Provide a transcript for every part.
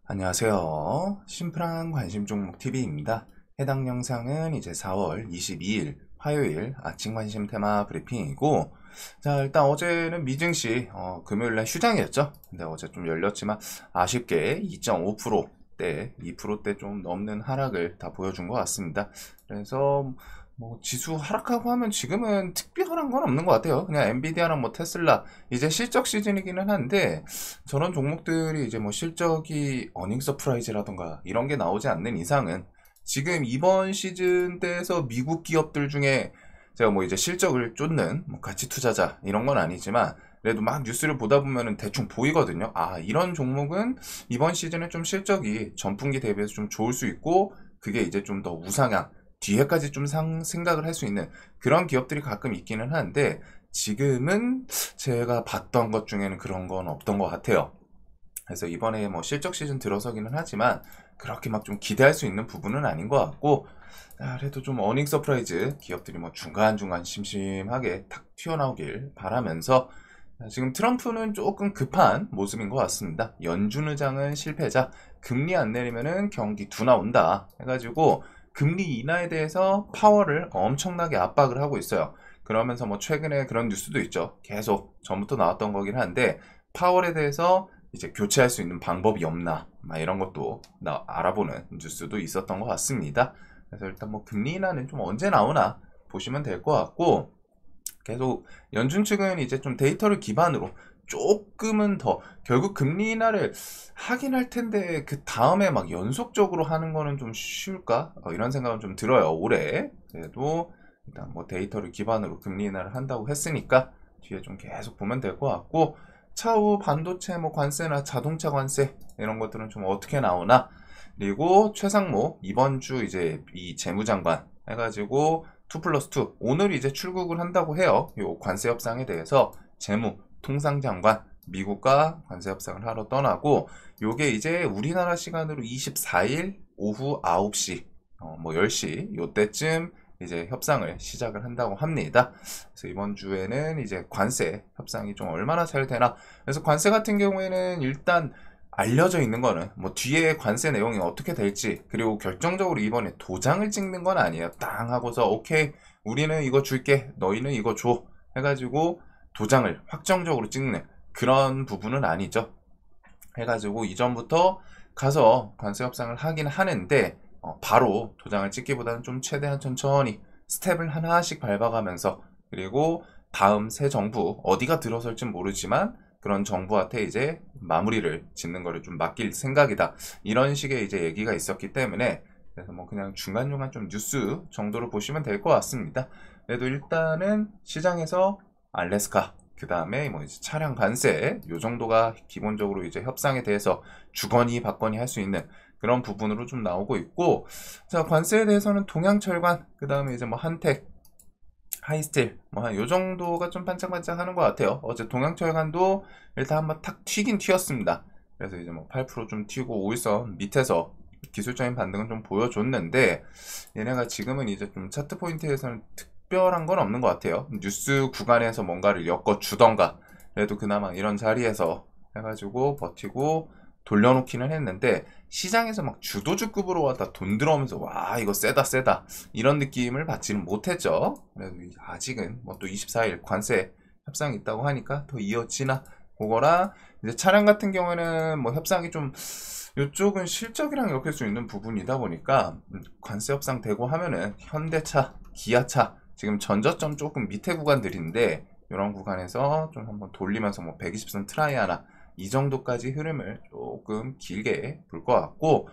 안녕하세요. 심플한 관심 종목 TV입니다. 해당 영상은 이제 4월 22일 화요일 아침 관심 테마 브리핑이고, 자, 일단 어제는 미증시, 금요일날 휴장이었죠. 근데 어제 좀 열렸지만 아쉽게 2.5%대, 2%대 좀 넘는 하락을 다 보여준 것 같습니다. 그래서 뭐 지수 하락하고 하면 지금은 특별한 건 없는 것 같아요. 그냥 엔비디아랑 뭐 테슬라 이제 실적 시즌이기는 한데, 저런 종목들이 이제 뭐 실적이 어닝 서프라이즈라던가 이런 게 나오지 않는 이상은 지금 이번 시즌 때에서 미국 기업들 중에 제가 뭐 이제 실적을 쫓는 뭐 가치 투자자 이런 건 아니지만 그래도 막 뉴스를 보다 보면은 대충 보이거든요. 아, 이런 종목은 이번 시즌에 좀 실적이 전분기 대비해서 좀 좋을 수 있고, 그게 이제 좀 더 우상향 뒤에까지 좀 생각을 할 수 있는 그런 기업들이 가끔 있기는 한데, 지금은 제가 봤던 것 중에는 그런 건 없던 것 같아요. 그래서 이번에 뭐 실적 시즌 들어서기는 하지만 그렇게 막 좀 기대할 수 있는 부분은 아닌 것 같고, 그래도 좀 어닝 서프라이즈 기업들이 뭐 중간중간 심심하게 탁 튀어나오길 바라면서, 지금 트럼프는 조금 급한 모습인 것 같습니다. 연준 의장은 실패자, 금리 안 내리면은 경기 둔화 온다 해가지고 금리 인하에 대해서 파월을 엄청나게 압박을 하고 있어요. 그러면서 뭐 최근에 그런 뉴스도 있죠. 계속 전부터 나왔던 거긴 한데, 파월에 대해서 이제 교체할 수 있는 방법이 없나, 막 이런 것도 알아보는 뉴스도 있었던 것 같습니다. 그래서 일단 뭐 금리 인하는 좀 언제 나오나 보시면 될 것 같고, 계속 연준 측은 이제 좀 데이터를 기반으로 조금은 더, 결국 금리 인하를 하긴 할 텐데 그 다음에 막 연속적으로 하는 거는 좀 쉬울까? 이런 생각은 좀 들어요, 올해. 그래도 일단 뭐 데이터를 기반으로 금리 인하를 한다고 했으니까 뒤에 좀 계속 보면 될 것 같고, 차후 반도체 뭐 관세나 자동차 관세 이런 것들은 좀 어떻게 나오나, 그리고 최상목 이번 주 이제 이 재무장관 해가지고 2 플러스 2 오늘 이제 출국을 한다고 해요. 요 관세 협상에 대해서 재무 통상장관 미국과 관세 협상을 하러 떠나고, 요게 이제 우리나라 시간으로 24일 오후 9시 뭐 10시 요때쯤 이제 협상을 시작을 한다고 합니다. 그래서 이번 주에는 이제 관세 협상이 좀 얼마나 잘 되나. 그래서 관세 같은 경우에는 일단 알려져 있는 거는 뭐 뒤에 관세 내용이 어떻게 될지, 그리고 결정적으로 이번에 도장을 찍는 건 아니에요. 땅 하고서 오케이 우리는 이거 줄게 너희는 이거 줘 해가지고 도장을 확정적으로 찍는 그런 부분은 아니죠. 해가지고 이전부터 가서 관세 협상을 하긴 하는데, 바로 도장을 찍기보다는 좀 최대한 천천히 스텝을 하나씩 밟아가면서, 그리고 다음 새 정부 어디가 들어설진 모르지만 그런 정부한테 이제 마무리를 짓는 거를 좀 맡길 생각이다, 이런 식의 이제 얘기가 있었기 때문에, 그래서 뭐 그냥 중간중간 좀 뉴스 정도로 보시면 될 것 같습니다. 그래도 일단은 시장에서 알래스카, 그 다음에 뭐 이제 차량 관세 요 정도가 기본적으로 이제 협상에 대해서 주거니 받거니 할 수 있는 그런 부분으로 좀 나오고 있고, 자, 관세에 대해서는 동양철관, 그 다음에 이제 뭐 한택, 하이스틸 뭐 한 요 정도가 좀 반짝반짝 하는 것 같아요. 어제 동양철관도 일단 한번 탁 튀긴 튀었습니다. 그래서 이제 뭐 8%좀 튀고 5일선 밑에서 기술적인 반등은 좀 보여줬는데, 얘네가 지금은 이제 좀 차트 포인트에서는 특별한 건 없는 것 같아요. 뉴스 구간에서 뭔가를 엮어주던가 그래도 그나마 이런 자리에서 해가지고 버티고 돌려놓기는 했는데, 시장에서 막 주도주급으로 왔다 돈 들어오면서 와 이거 세다 세다 이런 느낌을 받지는 못했죠. 그래도 아직은 뭐 또 24일 관세 협상이 있다고 하니까 더 이어지나, 그거랑 이제 차량 같은 경우에는 뭐 협상이 좀, 이쪽은 실적이랑 엮일 수 있는 부분이다 보니까 관세 협상 되고 하면은 현대차, 기아차 지금 전저점 조금 밑에 구간들인데, 이런 구간에서 좀 한번 돌리면서 뭐 120선 트라이 하나 이 정도까지 흐름을 조금 길게 볼 것 같고,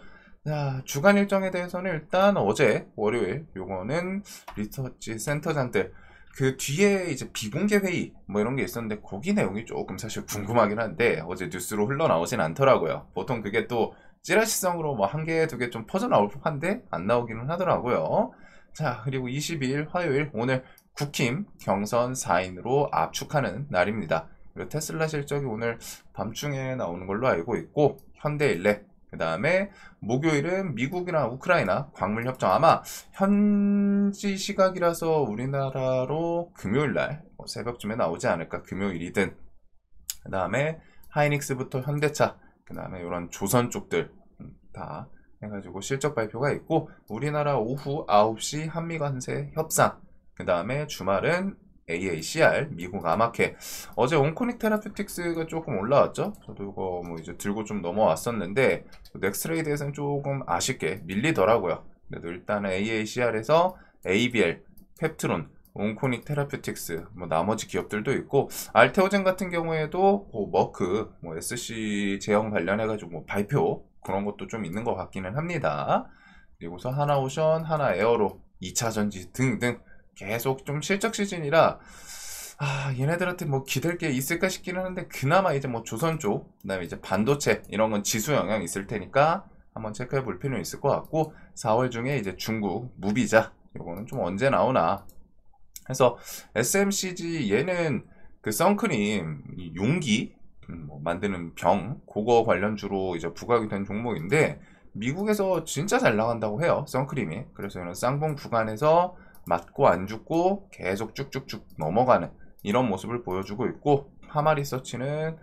자, 주간 일정에 대해서는 일단 어제 월요일 요거는 리서치 센터장들 그 뒤에 이제 비공개 회의 뭐 이런 게 있었는데, 거기 내용이 조금 사실 궁금하긴 한데 어제 뉴스로 흘러나오진 않더라고요. 보통 그게 또 찌라시성으로 뭐 한 개, 두 개 좀 퍼져 나올 법한데 안 나오기는 하더라고요. 자, 그리고 22일 화요일 오늘 국힘 경선 4인으로 압축하는 날입니다. 그리고 테슬라 실적이 오늘 밤중에 나오는 걸로 알고 있고, 현대일렉, 그 다음에 목요일은 미국이나 우크라이나 광물 협정, 아마 현지 시각이라서 우리나라로 금요일날 새벽쯤에 나오지 않을까, 금요일이든. 그 다음에 하이닉스부터 현대차, 그 다음에 이런 조선 쪽들 다 해가지고 실적 발표가 있고, 우리나라 오후 9시 한미관세 협상, 그 다음에 주말은 AACR 미국 아마케. 어제 온코닉 테라퓨틱스가 조금 올라왔죠. 저도 이거 뭐 이제 들고 좀 넘어왔었는데 넥스트레이드에서는 조금 아쉽게 밀리더라고요. 그래도 일단은 AACR에서 ABL, 펩트론, 온코닉 테라퓨틱스, 뭐 나머지 기업들도 있고, 알테오젠 같은 경우에도 뭐 머크, 뭐 SC 제형 관련해가지고 뭐 발표 그런 것도 좀 있는 것 같기는 합니다. 그리고서 하나오션, 하나에어로, 2차전지 등등 계속 좀 실적 시즌이라 얘네들한테 뭐 기댈 게 있을까 싶기는 한데, 그나마 이제 뭐 조선 쪽, 그다음에 이제 반도체 이런 건 지수 영향이 있을 테니까 한번 체크해 볼 필요는 있을 것 같고, 4월 중에 이제 중국 무비자 요거는 좀 언제 나오나 해서, SMCG 얘는 그 선크림 이 용기 뭐 만드는 병 그거 관련주로 이제 부각이 된 종목인데, 미국에서 진짜 잘 나간다고 해요, 선크림이. 그래서 이런 쌍봉 구간에서 맞고 안 죽고 계속 쭉쭉쭉 넘어가는 이런 모습을 보여주고 있고, 파마리서치는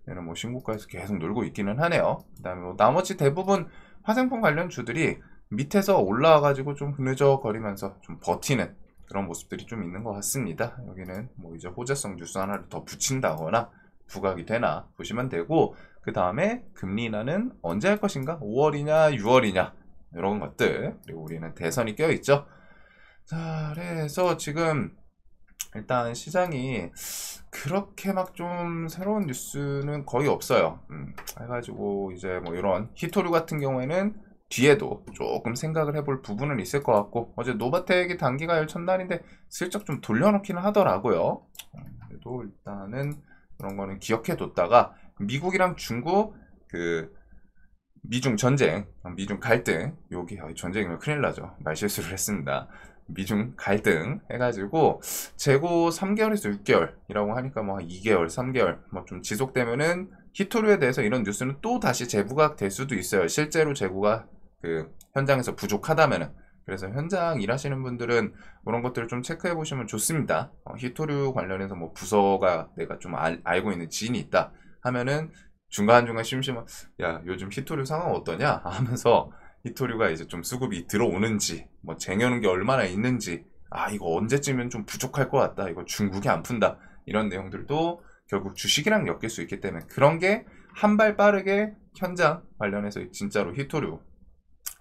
얘는 뭐 신고가에서 계속 놀고 있기는 하네요. 그 다음에 뭐 나머지 대부분 화장품 관련 주들이 밑에서 올라와가지고 좀 흐느적거리면서 좀 버티는 그런 모습들이 좀 있는 것 같습니다. 여기는 뭐 이제 호재성 뉴스 하나를 더 붙인다거나 부각이 되나 보시면 되고, 그 다음에 금리 인하는 언제 할 것인가? 5월이냐 6월이냐 이런 것들. 그리고 우리는 대선이 껴있죠. 자, 그래서 지금 일단 시장이 그렇게 막 좀 새로운 뉴스는 거의 없어요. 해가지고 이제 뭐 이런 히토류 같은 경우에는 뒤에도 조금 생각을 해볼 부분은 있을 것 같고, 어제 노바텍이 단기가열 첫날인데 슬쩍 좀 돌려놓기는 하더라고요. 그래도 일단은 그런 거는 기억해 뒀다가, 미국이랑 중국 그 미중 전쟁, 미중 갈등, 여기 전쟁이면 큰일 나죠. 말실수를 했습니다. 미중 갈등 해가지고 재고 3개월에서 6개월이라고 하니까 뭐 2개월, 3개월 뭐 좀 지속되면은 히토류에 대해서 이런 뉴스는 또 다시 재부각 될 수도 있어요. 실제로 재고가 그 현장에서 부족하다면은. 그래서 현장 일하시는 분들은 그런 것들을 좀 체크해 보시면 좋습니다. 히토류 관련해서 뭐 부서가 내가 좀 알고 있는 지인이 있다 하면은 중간중간 심심한, 야 요즘 히토류 상황 어떠냐 하면서 히토류가 이제 좀 수급이 들어오는지, 뭐 쟁여놓은 게 얼마나 있는지, 이거 언제쯤은 좀 부족할 것 같다, 이거 중국이 안 푼다, 이런 내용들도 결국 주식이랑 엮일 수 있기 때문에, 그런 게 한 발 빠르게 현장 관련해서 진짜로 히토류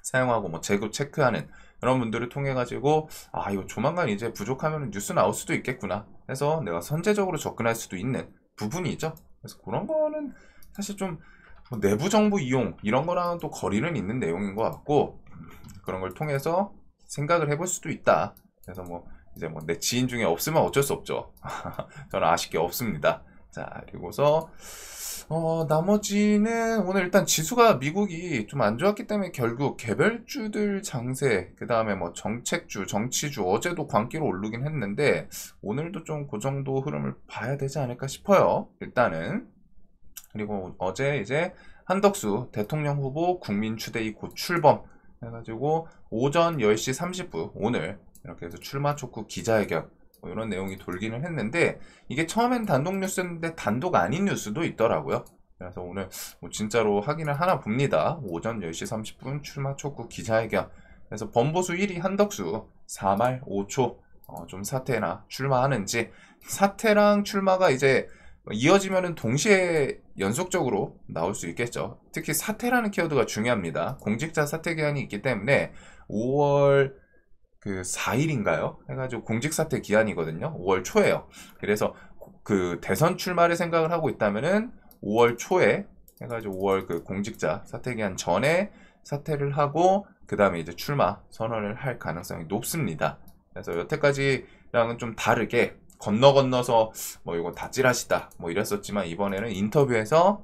사용하고 뭐 재고 체크하는 그런 분들을 통해 가지고 이거 조만간 이제 부족하면 뉴스 나올 수도 있겠구나 해서 내가 선제적으로 접근할 수도 있는 부분이죠. 그래서 그런 거는 사실 좀 내부 정보 이용 이런 거랑은 또 거리는 있는 내용인 것 같고, 그런 걸 통해서 생각을 해볼 수도 있다. 그래서 뭐 이제 뭐 내 지인 중에 없으면 어쩔 수 없죠. 저는 아쉽게 없습니다. 자, 그리고서 나머지는 오늘 일단 지수가 미국이 좀 안 좋았기 때문에 결국 개별주들 장세, 그 다음에 뭐 정책주, 정치주 어제도 광기로 오르긴 했는데 오늘도 좀 그 정도 흐름을 봐야 되지 않을까 싶어요. 일단은. 그리고 어제 이제 한덕수 대통령 후보 국민추대위 곧 출범 해가지고 오전 10시 30분 오늘 이렇게 해서 출마 촉구 기자회견 뭐 이런 내용이 돌기는 했는데, 이게 처음엔 단독 뉴스였는데 단독 아닌 뉴스도 있더라고요. 그래서 오늘 뭐 진짜로 확인을 하나 봅니다. 오전 10시 30분 출마 촉구 기자회견. 그래서 범보수 1위 한덕수 4말 5초 좀 사퇴나 출마하는지, 사퇴랑 출마가 이제 이어지면은 동시에 연속적으로 나올 수 있겠죠. 특히 사퇴라는 키워드가 중요합니다. 공직자 사퇴 기한이 있기 때문에 5월 그 4일인가요? 해가지고 공직 사퇴 기한이거든요. 5월 초에요. 그래서 그 대선 출마를 생각을 하고 있다면은 5월 초에 해가지고 5월 그 공직자 사퇴 기한 전에 사퇴를 하고 그 다음에 이제 출마 선언을 할 가능성이 높습니다. 그래서 여태까지랑은 좀 다르게 건너서 뭐 이거 다 찌라시다 뭐 이랬었지만, 이번에는 인터뷰에서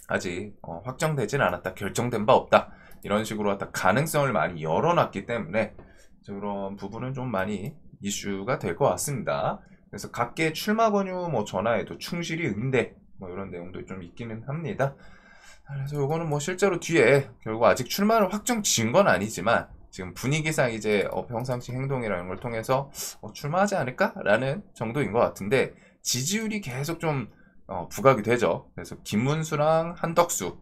아직 확정되진 않았다, 결정된 바 없다, 이런 식으로 갖다 가능성을 많이 열어놨기 때문에 그런 부분은 좀 많이 이슈가 될 것 같습니다. 그래서 각계 출마 권유 뭐 전화에도 충실히 응대 뭐 이런 내용도 좀 있기는 합니다. 그래서 이거는 뭐 실제로 뒤에 결국 아직 출마를 확정 지은 건 아니지만 지금 분위기상 이제 평상시 행동이라는 걸 통해서 출마하지 않을까라는 정도인 것 같은데, 지지율이 계속 좀 부각이 되죠. 그래서 김문수랑 한덕수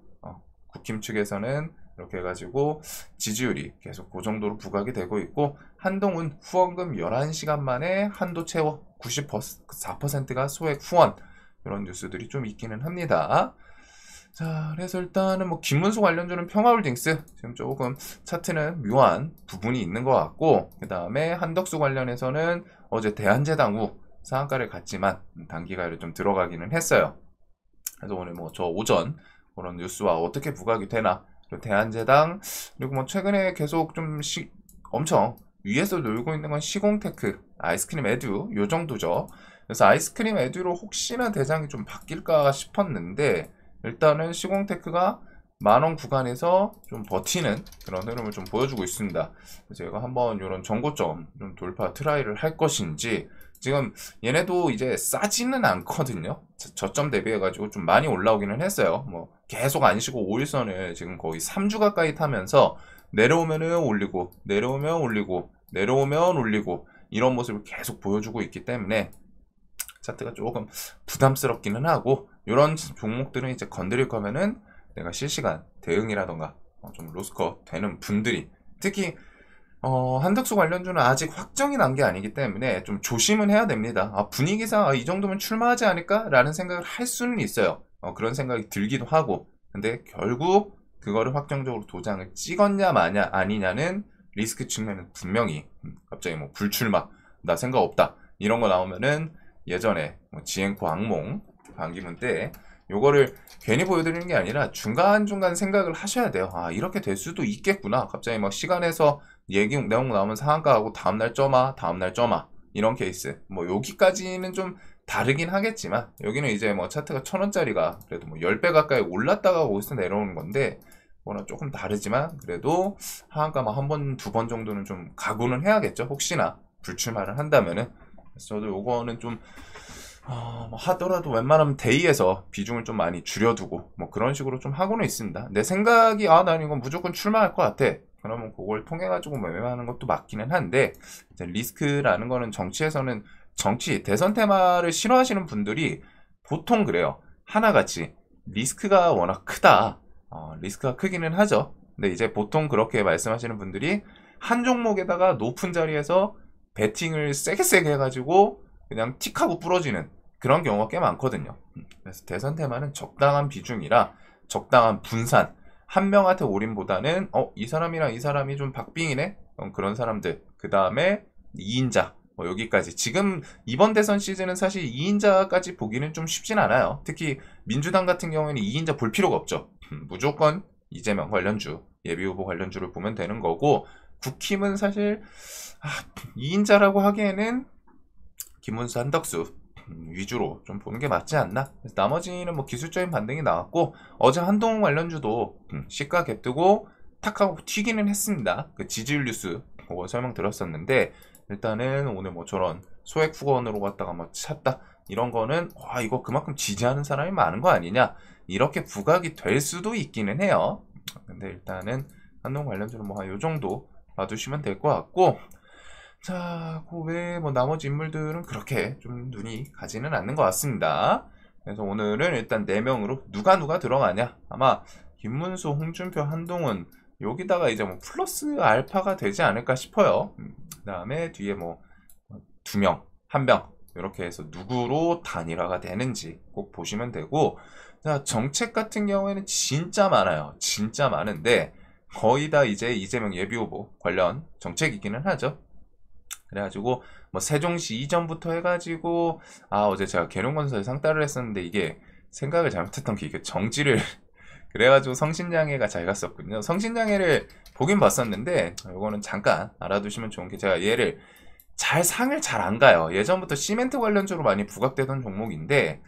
국힘 측에서는 이렇게 해가지고 지지율이 계속 그 정도로 부각이 되고 있고, 한동은 후원금 11시간 만에 한도 채워 94%가 소액 후원, 이런 뉴스들이 좀 있기는 합니다. 자, 그래서 일단은 뭐 김문수 관련주는 평화홀딩스 지금 조금 차트는 묘한 부분이 있는 것 같고, 그 다음에 한덕수 관련해서는 어제 대한제당 후 상한가를 갔지만 단기가를 좀 들어가기는 했어요. 그래서 오늘 뭐 저 오전 그런 뉴스와 어떻게 부각이 되나, 그리고 대한제당, 그리고 뭐 최근에 계속 좀 엄청 위에서 놀고 있는 건 시공테크, 아이스크림 에듀 요 정도죠. 그래서 아이스크림 에듀로 혹시나 대장이 좀 바뀔까 싶었는데, 일단은 시공테크가 만원 구간에서 좀 버티는 그런 흐름을 좀 보여주고 있습니다. 제가 한번 이런 정고점 좀 돌파 트라이를 할 것인지, 지금 얘네도 이제 싸지는 않거든요. 저점 대비해가지고 좀 많이 올라오기는 했어요. 뭐 계속 안 쉬고 5일선을 지금 거의 3주 가까이 타면서 내려오면은 올리고, 내려오면 올리고, 내려오면 올리고, 이런 모습을 계속 보여주고 있기 때문에 차트가 조금 부담스럽기는 하고, 이런 종목들은 이제 건드릴 거면은 내가 실시간 대응이라던가 좀 로스컷 되는 분들이, 특히 한덕수 관련주는 아직 확정이 난 게 아니기 때문에 좀 조심은 해야 됩니다. 분위기상 이 정도면 출마하지 않을까? 라는 생각을 할 수는 있어요. 그런 생각이 들기도 하고, 근데 결국 그거를 확정적으로 도장을 찍었냐 마냐 아니냐는 리스크 측면은 분명히, 갑자기 뭐 불출마, 나 생각 없다, 이런 거 나오면은 예전에 뭐 지앤코 악몽 반기문 때 요거를 괜히 보여드리는 게 아니라 중간중간 생각을 하셔야 돼요. 이렇게 될 수도 있겠구나. 갑자기 막 시간에서 얘기 내용 나오면 상한가하고 다음날 쩌마, 다음날 쩌마, 이런 케이스. 뭐 여기까지는 좀 다르긴 하겠지만, 여기는 이제 뭐 차트가 1000원짜리가 그래도 뭐 10배 가까이 올랐다가 거기서 내려오는 건데, 그거는 조금 다르지만 그래도 하한가 한 번, 두 번 정도는 좀 각오는 해야겠죠. 혹시나 불출마를 한다면은. 그래서 저도 요거는 좀 뭐 하더라도 웬만하면 데이에서 비중을 좀 많이 줄여두고 뭐 그런 식으로 좀 하고는 있습니다. 내 생각이 난 이건 무조건 출마할 것 같아, 그러면 그걸 통해 가지고 매매하는 것도 맞기는 한데, 이제 리스크라는 거는 정치에서는, 정치 대선 테마를 싫어하시는 분들이 보통 그래요. 하나같이 리스크가 워낙 크다, 리스크가 크기는 하죠. 근데 이제 보통 그렇게 말씀하시는 분들이 한 종목에다가 높은 자리에서 베팅을 세게 해가지고 그냥 틱하고 부러지는 그런 경우가 꽤 많거든요. 그래서 대선 테마는 적당한 비중이라 적당한 분산, 한 명한테 올인보다는 이 사람이랑 이 사람이 좀 박빙이네, 그런 사람들, 그 다음에 2인자, 여기까지. 지금 이번 대선 시즌은 사실 2인자까지 보기는 좀 쉽진 않아요. 특히 민주당 같은 경우에는 2인자 볼 필요가 없죠. 무조건 이재명 관련주, 예비후보 관련주를 보면 되는 거고, 국힘은 사실 2인자라고 하기에는 김문수, 한덕수 위주로 좀 보는 게 맞지 않나. 그래서 나머지는 뭐 기술적인 반등이 나왔고, 어제 한동훈 관련주도 시가 갭 뜨고 탁 하고 튀기는 했습니다. 그 지지율 뉴스 그거 설명드렸었는데, 일단은 오늘 뭐 저런 소액 후원으로 갔다가 뭐 찼다, 이런 거는 이거 그만큼 지지하는 사람이 많은 거 아니냐, 이렇게 부각이 될 수도 있기는 해요. 근데 일단은 한동훈 관련주는 뭐 요 정도 봐두시면 될 것 같고, 자, 그 외에 뭐 나머지 인물들은 그렇게 좀 눈이 가지는 않는 것 같습니다. 그래서 오늘은 일단 4명으로 누가 들어가냐, 아마 김문수, 홍준표, 한동훈, 여기다가 이제 뭐 플러스 알파가 되지 않을까 싶어요. 그 다음에 뒤에 뭐 2명, 1명, 이렇게 해서 누구로 단일화가 되는지 꼭 보시면 되고, 자, 정책 같은 경우에는 진짜 많아요. 진짜 많은데 거의 다 이제 이재명 예비후보 관련 정책이기는 하죠. 그래가지고 뭐 세종시 이전부터 해가지고, 어제 제가 계룡건설 상따를 했었는데, 이게 생각을 잘못했던 게, 이게 정지를 그래가지고 성신장애가 잘 갔었거든요. 성신장애를 보긴 봤었는데, 이거는 잠깐 알아두시면 좋은 게, 제가 얘를 상을 잘 안 가요. 예전부터 시멘트 관련주로 많이 부각되던 종목인데,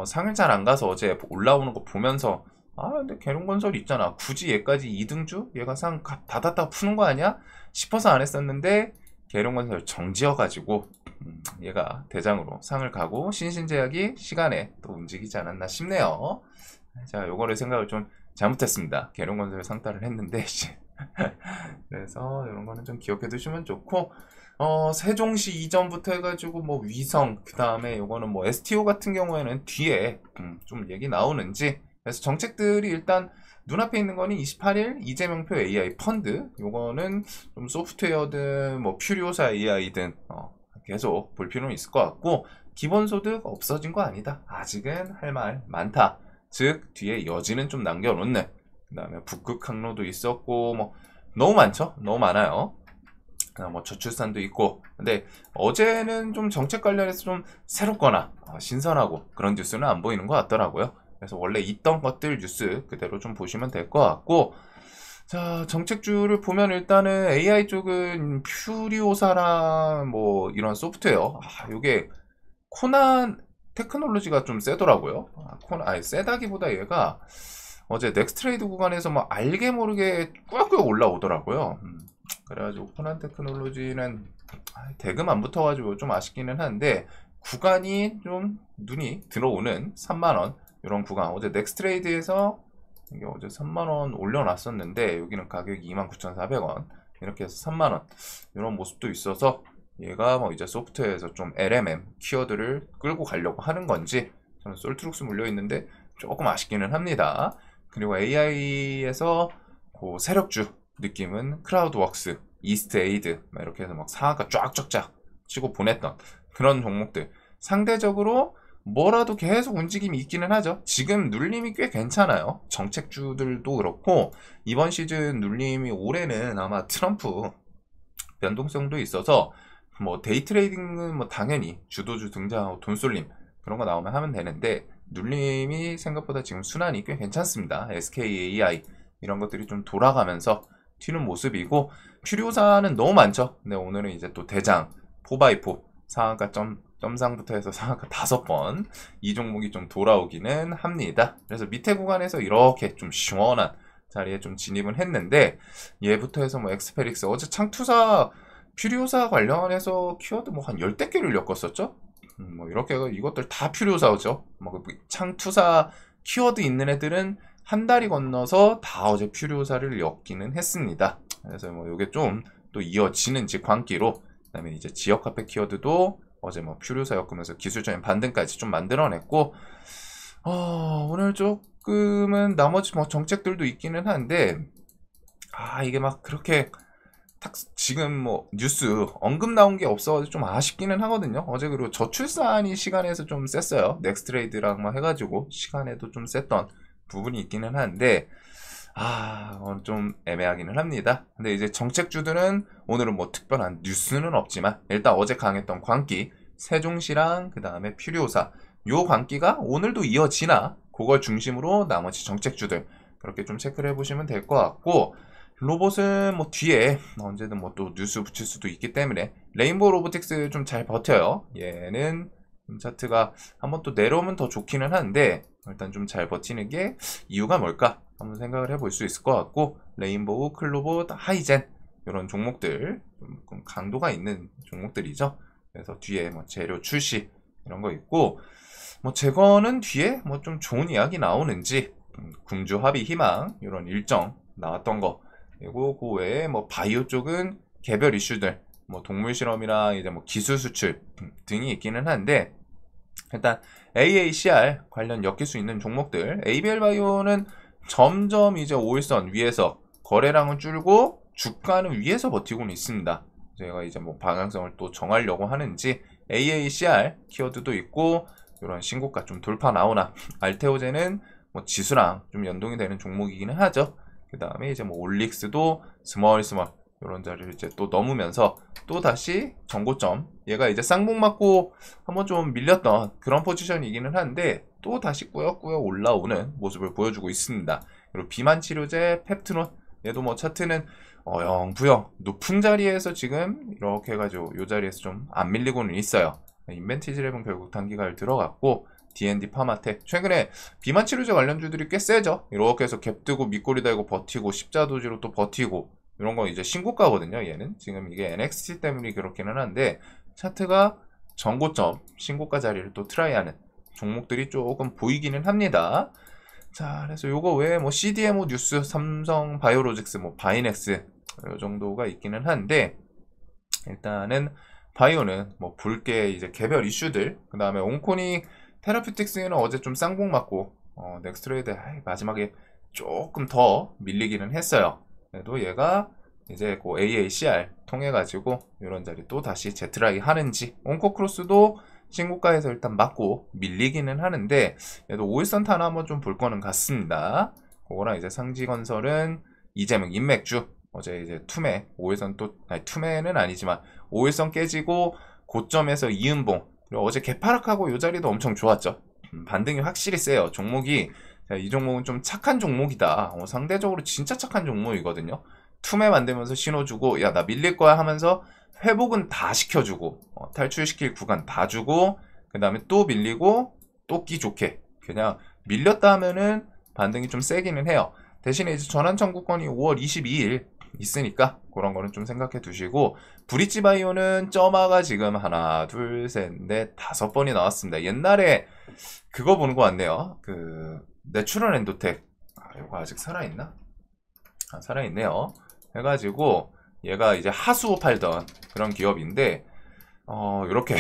상을 잘 안 가서 어제 올라오는 거 보면서, 근데 계룡건설 있잖아, 굳이 얘까지 2등주? 얘가 상 닫았다가 푸는 거 아니야? 싶어서 안 했었는데, 계룡건설 정지여가지고 얘가 대장으로 상을 가고, 신신제약이 시간에 또 움직이지 않았나 싶네요. 자, 요거를 생각을 좀 잘못했습니다. 계룡건설 상따를 했는데 그래서 이런 거는 좀 기억해 두시면 좋고, 세종시 이전부터 해가지고 뭐 위성, 그 다음에 요거는 뭐 STO 같은 경우에는 뒤에 좀 얘기 나오는지, 그래서 정책들이 일단 눈앞에 있는 거는 28일 이재명표 AI 펀드. 요거는 좀 소프트웨어든 뭐 퓨리오사 AI든 계속 볼 필요는 있을 것 같고, 기본소득 없어진 거 아니다. 아직은 할 말 많다. 즉 뒤에 여지는 좀 남겨놓는. 그 다음에 북극 항로도 있었고 뭐 너무 많죠. 너무 많아요. 뭐 저출산도 있고. 근데 어제는 좀 정책 관련해서 좀 새롭거나 신선하고 그런 뉴스는 안 보이는 것 같더라고요. 그래서 원래 있던 것들 뉴스 그대로 좀 보시면 될 것 같고, 자, 정책주를 보면 일단은 AI 쪽은 퓨리오사랑 뭐 이런 소프트웨어, 요게 코난 테크놀로지가 좀 세더라고요. 아니 세다기보다 얘가 어제 넥스트레이드 구간에서 뭐 알게 모르게 꾸역꾸역 올라오더라고요. 그래가지고 코난 테크놀로지는 대금 안 붙어가지고 좀 아쉽기는 한데, 구간이 좀 눈이 들어오는 3만원 이런 구간. 어제 넥스트레이드에서 이게 어제 3만원 올려놨었는데 여기는 가격이 29,400원 이렇게 해서 3만원 이런 모습도 있어서, 얘가 뭐 이제 소프트웨어에서 좀 LMM 키워드를 끌고 가려고 하는 건지, 저는 솔트룩스 물려있는데 조금 아쉽기는 합니다. 그리고 AI에서 그 세력주 느낌은 크라우드웍스, 이스트에이드 이렇게 해서 막 상한가 쫙쫙쫙 치고 보냈던 그런 종목들. 상대적으로 뭐라도 계속 움직임이 있기는 하죠. 지금 눌림이 꽤 괜찮아요. 정책주들도 그렇고, 이번 시즌 눌림이 올해는 아마 트럼프 변동성도 있어서 뭐 데이 트레이딩은 뭐 당연히 주도주 등장하고 돈 쏠림 그런 거 나오면 하면 되는데, 눌림이 생각보다 지금 순환이 꽤 괜찮습니다. SKAI 이런 것들이 좀 돌아가면서 튀는 모습이고, 퓨리오사는 너무 많죠. 근데 오늘은 이제 또 대장 4x4 상한가 점상부터 해서 상한가 5번 이 종목이 좀 돌아오기는 합니다. 그래서 밑에 구간에서 이렇게 좀 시원한 자리에 좀 진입은 했는데, 얘부터 해서 뭐 엑스페릭스, 어제 창투사 퓨리오사 관련해서 키워드 뭐 한 10대 개를 엮었었죠. 뭐 이렇게 이것들 다 퓨리오사죠. 뭐 창투사 키워드 있는 애들은 한 달이 건너서 다 어제 퓨리오사를 엮기는 했습니다. 그래서 뭐 이게 좀 또 이어지는지 광기로. 그다음에 이제 지역 화폐 키워드도 어제 뭐 퓨리오사 엮으면서 기술적인 반등까지 좀 만들어냈고, 오늘 조금은 나머지 뭐 정책들도 있기는 한데, 이게 막 그렇게 지금 뭐 뉴스 언급 나온 게 없어서 좀 아쉽기는 하거든요. 어제 그리고 저출산이 시간에서 좀 셌어요. 넥스트레이드랑 막 해가지고 시간에도 좀 셌던 부분이 있기는 한데, 좀 애매하기는 합니다. 근데 이제 정책주들은 오늘은 뭐 특별한 뉴스는 없지만, 일단 어제 강했던 광기, 세종시랑 그 다음에 퓨리오사, 요 광기가 오늘도 이어지나 그걸 중심으로 나머지 정책주들 그렇게 좀 체크를 해보시면 될 것 같고, 로봇은 뭐 뒤에 언제든 뭐 또 뉴스 붙일 수도 있기 때문에 레인보우 로보틱스 좀 잘 버텨요. 얘는 차트가 한번 또 내려오면 더 좋기는 한데, 일단 좀 잘 버티는 게 이유가 뭘까 한번 생각을 해볼 수 있을 것 같고, 레인보우, 클로봇, 하이젠 이런 종목들 좀 강도가 있는 종목들이죠. 그래서 뒤에 뭐 재료 출시 이런 거 있고, 뭐 재건은 뒤에 뭐 좀 좋은 이야기 나오는지, 군주 합의 희망 이런 일정 나왔던 거, 그리고 그 외에 뭐 바이오 쪽은 개별 이슈들, 뭐 동물 실험이랑 이제 뭐 기술 수출 등이 있기는 한데, 일단 AACR 관련 엮일 수 있는 종목들, ABL 바이오는 점점 이제 5일선 위에서 거래량은 줄고 주가는 위에서 버티고는 있습니다. 제가 이제 뭐 방향성을 또 정하려고 하는지 AACR 키워드도 있고, 이런 신고가 좀 돌파 나오나, 알테오제는 뭐 지수랑 좀 연동이 되는 종목이기는 하죠. 그 다음에 이제 뭐 올릭스도 스몰 이런 자리를 이제 또 넘으면서 또 다시 전고점, 얘가 이제 쌍봉 맞고 한번 좀 밀렸던 그런 포지션이기는 한데 또 다시 꾸역꾸역 올라오는 모습을 보여주고 있습니다. 그리고 비만 치료제 펩트논, 얘도 뭐 차트는 어영부영 높은 자리에서 지금 이렇게 해가지고 이 자리에서 좀 안 밀리고는 있어요. 인벤티지랩은 결국 단기가를 들어갔고, D&D 파마텍 최근에 비만 치료제 관련주들이 꽤 세죠. 이렇게 해서 갭 뜨고 밑꼬리 달고 버티고 십자도지로 또 버티고 이런 거 이제 신고가거든요. 얘는 지금 이게 NXT 때문에 그렇기는 한데, 차트가 전고점 신고가 자리를 또 트라이하는 종목들이 조금 보이기는 합니다. 자, 그래서 요거 외에 뭐 CDMO 뉴스, 삼성 바이오로직스, 뭐 바이넥스 요 정도가 있기는 한데, 일단은 바이오는 뭐 붉게 이제 개별 이슈들, 그 다음에 온코닉 테라퓨틱스는 어제 좀 쌍봉 맞고 넥스트레이드 마지막에 조금 더 밀리기는 했어요. 그래도 얘가 이제 그 AACR 통해 가지고 이런 자리 또 다시 제트라이 하는지, 온코크로스도 신고가에서 일단 맞고 밀리기는 하는데 얘도 5일선 탄 한번 좀 볼 거는 같습니다. 그거랑 이제 상지건설은 이재명 인맥주 어제 이제 투매 5일선 또 아니 투매는 아니지만 5일선 깨지고 고점에서 이은봉, 그리고 어제 개파락하고 이 자리도 엄청 좋았죠. 반등이 확실히 세요. 종목이 이 종목은 좀 착한 종목이다. 상대적으로 진짜 착한 종목이거든요. 투매 만들면서 신호 주고 야 나 밀릴 거야 하면서 회복은 다 시켜주고 탈출시킬 구간 다 주고 그 다음에 또 밀리고 또 끼 좋게 그냥 밀렸다 하면은 반등이 좀 세기는 해요. 대신에 이제 전환 청구권이 5월 22일 있으니까 그런 거는 좀 생각해 두시고, 브릿지 바이오는 점화가 지금 하나 둘 셋 넷 다섯 번이 나왔습니다. 옛날에 그거 보는 거 같네요. 그 내추럴 엔도텍, 이거 아직 살아있나? 살아있네요. 해가지고 얘가 이제 하수오 팔던 그런 기업인데 이렇게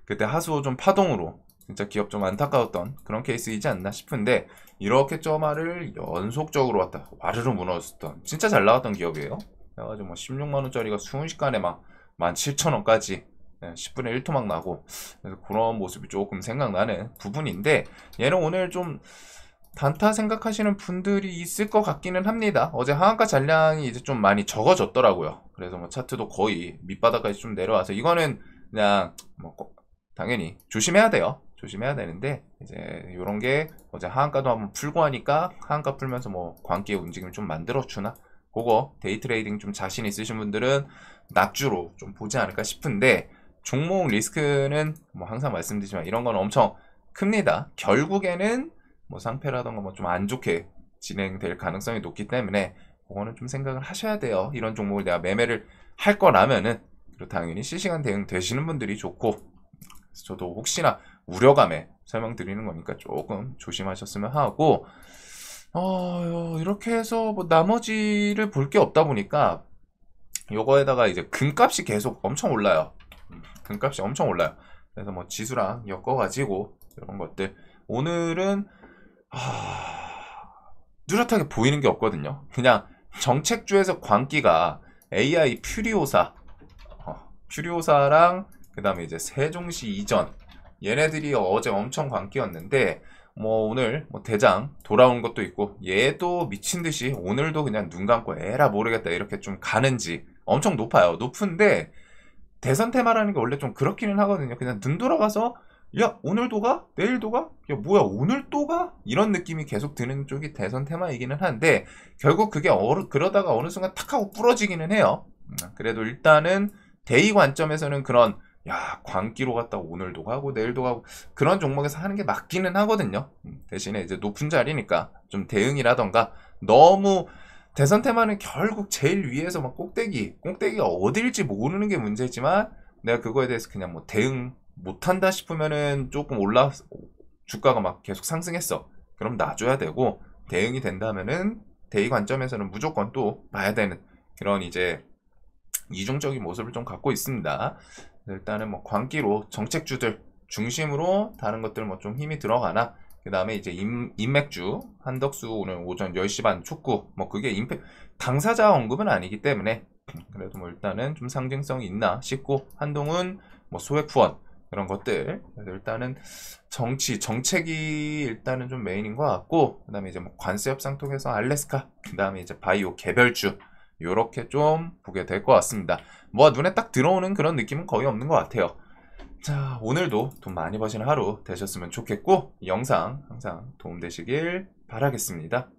그때 하수오 좀 파동으로 진짜 기업 좀 안타까웠던 그런 케이스이지 않나 싶은데, 이렇게 점화를 연속적으로 왔다 와르르 무너졌던 진짜 잘 나왔던 기업이에요. 그래가지고 뭐 16만원짜리가 순식간에 막 17,000원까지 10분의 1토막 나고, 그래서 그런 모습이 조금 생각나는 부분인데, 얘는 오늘 좀 단타 생각하시는 분들이 있을 것 같기는 합니다. 어제 하한가 잔량이 이제 좀 많이 적어졌더라고요. 그래서 뭐 차트도 거의 밑바닥까지 좀 내려와서 이거는 그냥 뭐 당연히 조심해야 돼요. 조심해야 되는데, 이제 요런 게 어제 하한가도 한번 풀고 하니까 하한가 풀면서 뭐 광기의 움직임을 좀 만들어주나? 그거 데이 트레이딩 좀 자신 있으신 분들은 낙주로 좀 보지 않을까 싶은데, 종목 리스크는 뭐 항상 말씀드리지만 이런 건 엄청 큽니다. 결국에는 뭐 상패라던가 뭐 좀 안 좋게 진행될 가능성이 높기 때문에 그거는 좀 생각을 하셔야 돼요. 이런 종목을 내가 매매를 할 거라면은. 그리고 당연히 실시간 대응 되시는 분들이 좋고, 저도 혹시나 우려감에 설명드리는 거니까 조금 조심하셨으면 하고, 이렇게 해서 뭐 나머지를 볼 게 없다 보니까 요거에다가 이제 금값이 계속 엄청 올라요. 금값이 엄청 올라요. 그래서 뭐 지수랑 엮어가지고 이런 것들 오늘은 뚜렷하게 보이는 게 없거든요. 그냥 정책주에서 광기가 AI 퓨리오사랑 그 다음에 이제 세종시 이전, 얘네들이 어제 엄청 광기였는데 뭐 오늘 뭐 대장 돌아온 것도 있고, 얘도 미친듯이 오늘도 그냥 눈 감고 에라 모르겠다 이렇게 좀 가는지 엄청 높아요. 높은데 대선 테마라는 게 원래 좀 그렇기는 하거든요. 그냥 눈 돌아가서 야 오늘도 가? 내일도 가? 야 뭐야 오늘 또 가? 이런 느낌이 계속 드는 쪽이 대선 테마이기는 한데, 결국 그게 그러다가 어느 순간 탁 하고 부러지기는 해요. 그래도 일단은 대의 관점에서는 그런 야 광기로 갔다가 오늘도 가고 내일도 가고 그런 종목에서 하는 게 맞기는 하거든요. 대신에 이제 높은 자리니까 좀 대응이라던가, 너무 대선 테마는 결국 제일 위에서 막 꼭대기가 어딜지 모르는 게 문제지만, 내가 그거에 대해서 그냥 뭐 대응 못한다 싶으면은 조금 주가가 막 계속 상승했어. 그럼 놔줘야 되고, 대응이 된다면은 대의 관점에서는 무조건 또 봐야 되는 그런 이제 이중적인 모습을 좀 갖고 있습니다. 일단은 뭐 광기로 정책주들 중심으로 다른 것들 뭐 좀 힘이 들어가나, 그 다음에 이제 인맥주 한덕수 오늘 오전 10시 반 축구 뭐 그게 당사자 언급은 아니기 때문에 그래도 뭐 일단은 좀 상징성이 있나 싶고, 한동훈 뭐 소액 후원 그런 것들, 그래서 일단은 정책이 일단은 좀 메인인 것 같고, 그 다음에 이제 뭐 관세 협상 통해서 알래스카, 그 다음에 이제 바이오 개별주 요렇게 좀 보게 될 것 같습니다. 뭐 눈에 딱 들어오는 그런 느낌은 거의 없는 것 같아요. 자, 오늘도 돈 많이 버시는 하루 되셨으면 좋겠고, 이 영상 항상 도움되시길 바라겠습니다.